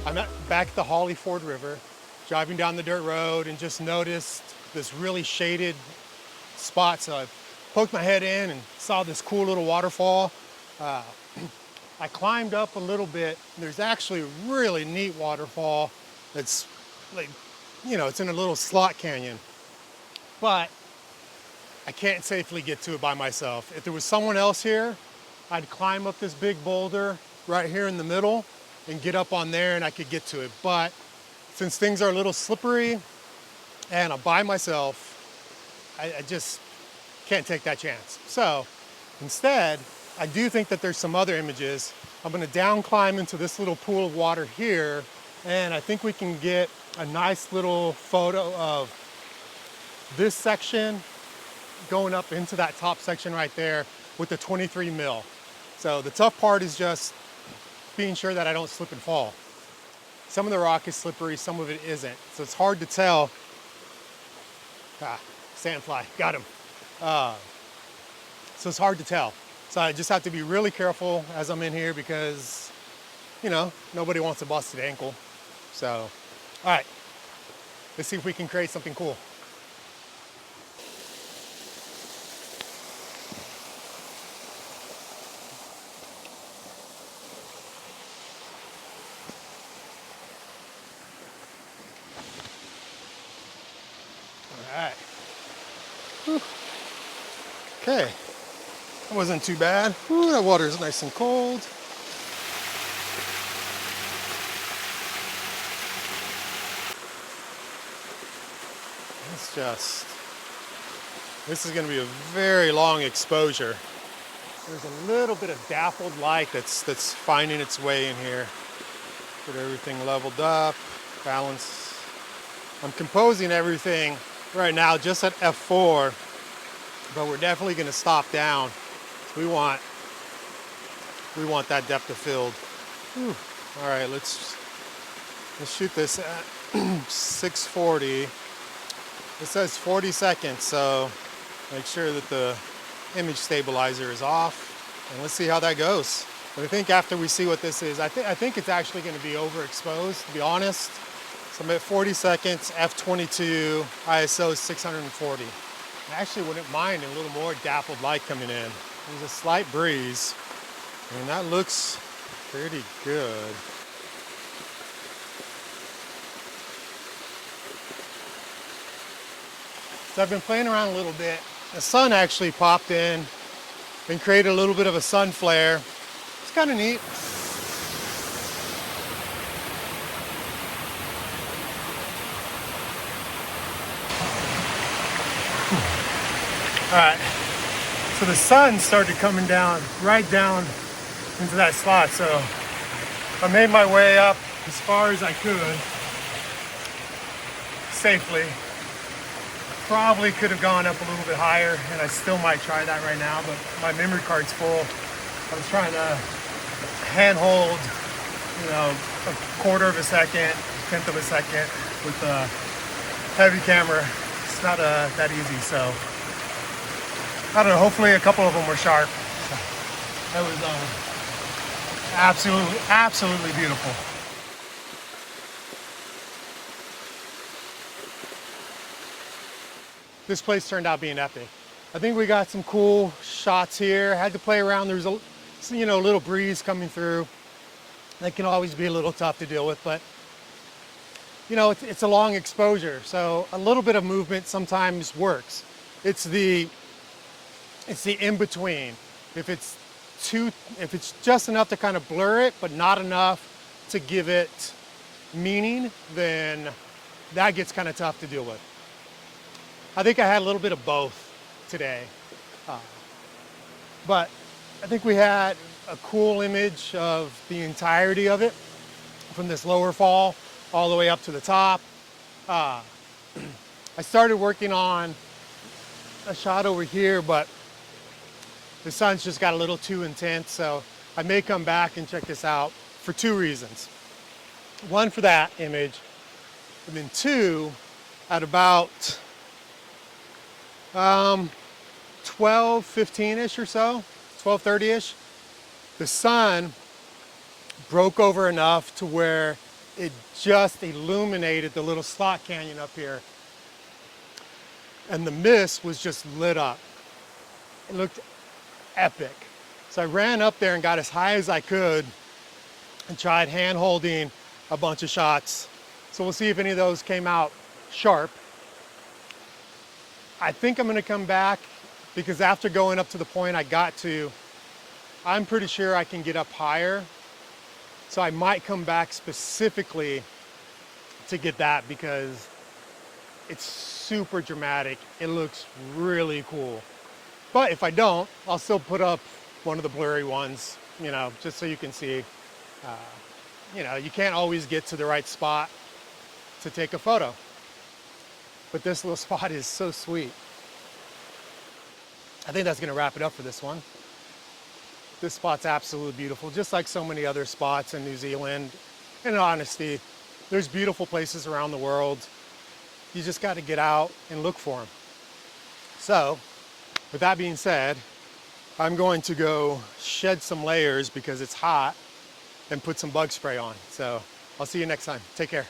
I'm back at the Holly Ford River, driving down the dirt road and just noticed this really shaded spot. So I poked my head in and saw this cool little waterfall. I climbed up a little bit. There's actually a really neat waterfall that's like, it's in a little slot canyon, but I can't safely get to it by myself. If there was someone else here, I'd climb up this big boulder right here in the middle and get up on there and I could get to it. But since things are a little slippery and I'm by myself, I just can't take that chance. So instead, I do think that there's some other images. I'm gonna down climb into this little pool of water here, and I think we can get a nice little photo of this section going up into that top section right there with the 23 mil. So the tough part is just being sure that I don't slip and fall. Some of the rock is slippery, some of it isn't. So it's hard to tell. Sandfly, got him. So it's hard to tell. So I just have to be really careful as I'm in here because, nobody wants a busted ankle. So, all right, let's see if we can create something cool. All right. Whew. Okay. That wasn't too bad. Ooh, that water is nice and cold. This is going to be a very long exposure. There's a little bit of dappled light that's finding its way in here. Get everything leveled up, balance. I'm composing everything right now just at f4, but we're definitely going to stop down. We want that depth of field. Whew. All right, let's shoot this at 640. It says 40 seconds, so make sure that the image stabilizer is off, and let's see how that goes. But I think after we see what this is, I think it's actually going to be overexposed, to be honest. So I'm at 40 seconds, f22, ISO 640. I actually wouldn't mind a little more dappled light coming in. There's a slight breeze, and that looks pretty good. So I've been playing around a little bit. The sun actually popped in and created a little bit of a sun flare. It's kind of neat. All right. So the sun started coming down, right down into that slot. So I made my way up as far as I could safely. Probably could have gone up a little bit higher, and I still might try that right now, but my memory card's full. I was trying to handhold, a quarter of a second, 1/10 of a second with a heavy camera. It's not that easy, so. I don't know, hopefully a couple of them were sharp. That was absolutely beautiful. This place turned out being epic. I think we got some cool shots here. Had to play around. There was a little breeze coming through. That can always be a little tough to deal with, but it's a long exposure, so a little bit of movement sometimes works. It's the in-between. If it's just enough to kind of blur it, but not enough to give it meaning, then that gets kind of tough to deal with. I think I had a little bit of both today. But I think we had a cool image of the entirety of it, from this lower fall all the way up to the top. I started working on a shot over here, but the sun's just got a little too intense, so I may come back and check this out for two reasons. One, for that image, and then two, at about 12:15-ish or so, 12:30-ish, the sun broke over enough to where it just illuminated the little slot canyon up here. And the mist was just lit up. It looked epic. So I ran up there and got as high as I could and tried hand holding a bunch of shots. So we'll see if any of those came out sharp. I think I'm gonna come back because after going up to the point I got to, I'm pretty sure I can get up higher. So I might come back specifically to get that because it's super dramatic. It looks really cool. But if I don't, I'll still put up one of the blurry ones, you know, just so you can see. You know, you can't always get to the right spot to take a photo. But this little spot is so sweet. I think that's gonna wrap it up for this one. This spot's absolutely beautiful, just like so many other spots in New Zealand. In honesty, there's beautiful places around the world. You just gotta get out and look for them. So, with that being said, I'm going to go shed some layers because it's hot and put some bug spray on. So, I'll see you next time. Take care.